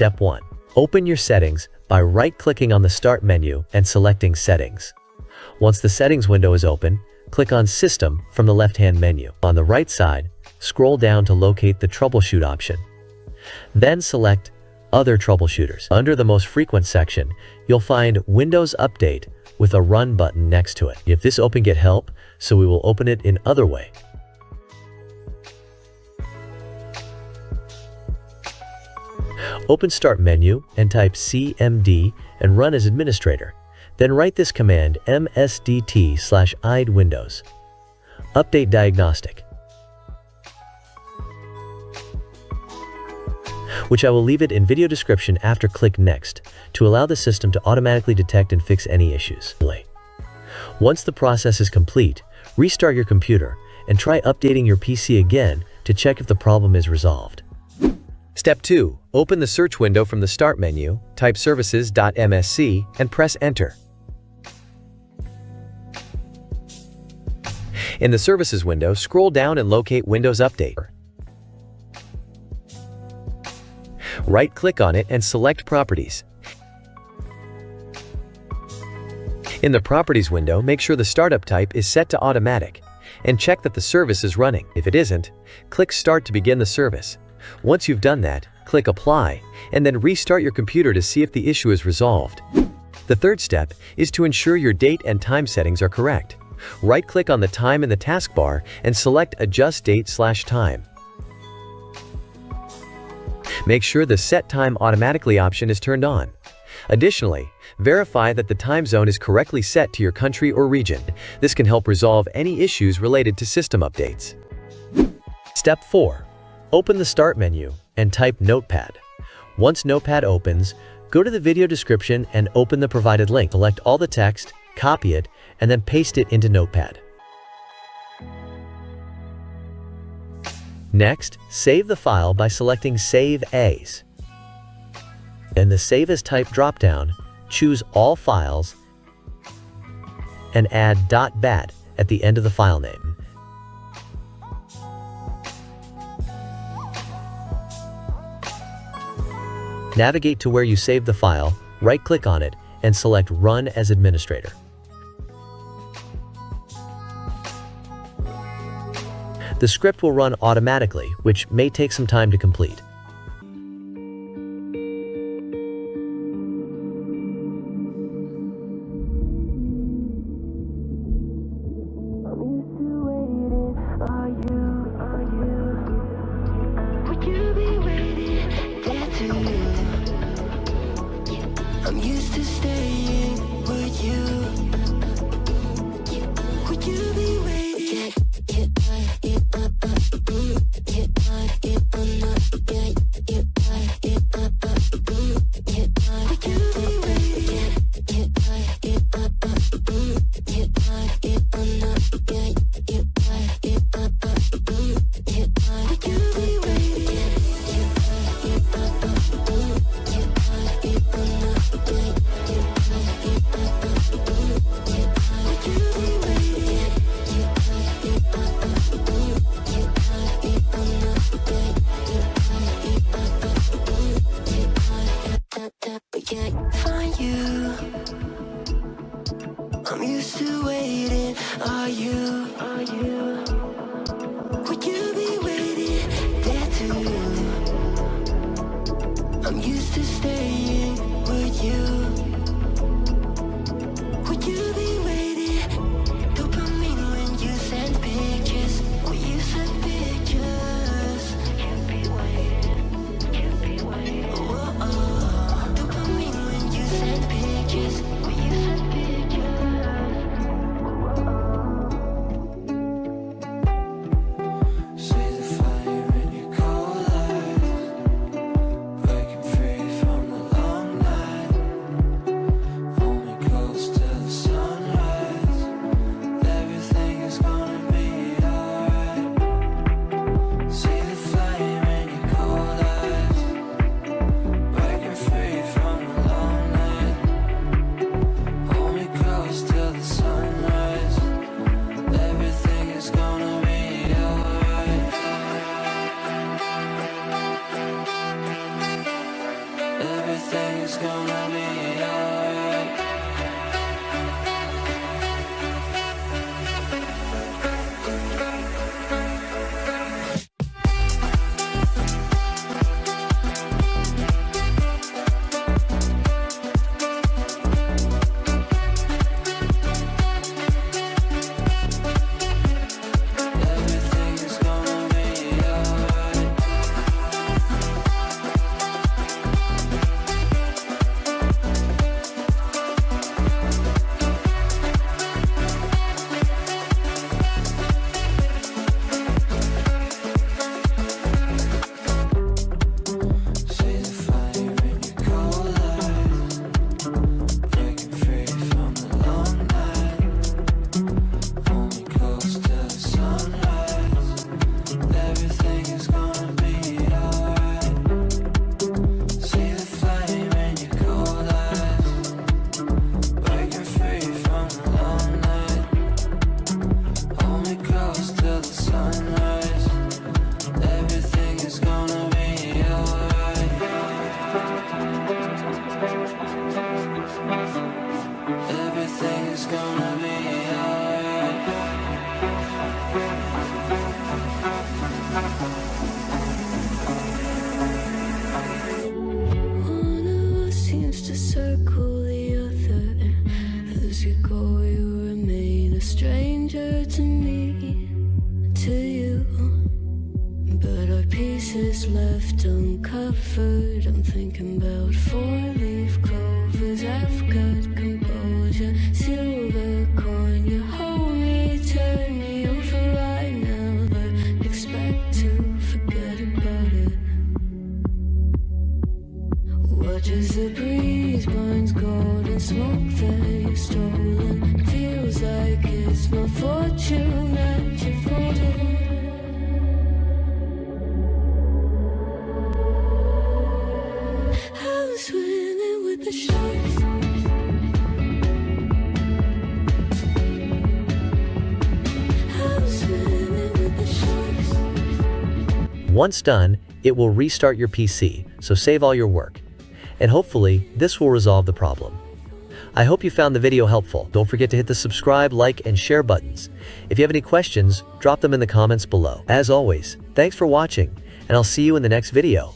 Step 1. Open your settings by right-clicking on the Start menu and selecting Settings. Once the Settings window is open, click on System from the left-hand menu. On the right side, scroll down to locate the Troubleshoot option. Then select Other Troubleshooters. Under the Most Frequent section, you'll find Windows Update with a Run button next to it. If this open, get help, so we will open it in other way. Open Start menu and type CMD and run as administrator. Then write this command msdt/id Windows Update Diagnostic, which I will leave it in video description after. Click Next to allow the system to automatically detect and fix any issues. Once the process is complete, restart your computer and try updating your PC again to check if the problem is resolved. Step 2. Open the search window from the Start menu, type services.msc and press Enter. In the Services window, scroll down and locate Windows Update. Right-click on it and select Properties. In the Properties window, make sure the startup type is set to Automatic and check that the service is running. If it isn't, click Start to begin the service. Once you've done that, click Apply and then restart your computer to see if the issue is resolved. The third step is to ensure your date and time settings are correct. Right-click on the time in the taskbar and select Adjust Date/Time. Make sure the Set Time Automatically option is turned on. Additionally, verify that the time zone is correctly set to your country or region. This can help resolve any issues related to system updates. Step 4. Open the Start menu and type Notepad. Once Notepad opens, go to the video description and open the provided link. Select all the text, copy it, and then paste it into Notepad. Next, save the file by selecting Save As. In the Save As Type dropdown, choose All Files and add .bat at the end of the file name. Navigate to where you saved the file, right-click on it, and select Run as Administrator. The script will run automatically, which may take some time to complete. I'm used to staying with you. Would you be waiting? Find you. I'm used to waiting. Are you? Would you be waiting there too? I'm used to staying with you. Would you be waiting? Dopamine when you send pictures. When you send pictures. Can't be waiting. Whoa. Dopamine when you send pictures. When you send pictures. See the fire in your cold eyes, breaking free from the long night. everything is gonna be alright. Everything is gonna be alright. See the fire in your cold eyes, breaking free from the long night. Hold me close to the sunrise. Everything is gonna be alright. See the flame in your cold eyes, breaking free from the long night. Hold me close to the sunrise. Everything is gonna be alright. Everything is gonna be alright. One of us seems to circle the other, and as you go, you remain a stranger to me, to you. But our pieces left uncovered. I'm thinking about four-leaf clovers. I've got composure, silver coin. You hold me, turn me over right now, but expect to forget about it. Watch as the breeze burns golden smoke that you've stolen. Feels like it's my fortune that you've folded. I was swimming with the sharks. I was swimming with the sharks. Once done, it will restart your PC, so save all your work. And hopefully, this will resolve the problem. I hope you found the video helpful. Don't forget to hit the subscribe, like, and share buttons. If you have any questions, drop them in the comments below. As always, thanks for watching, and I'll see you in the next video.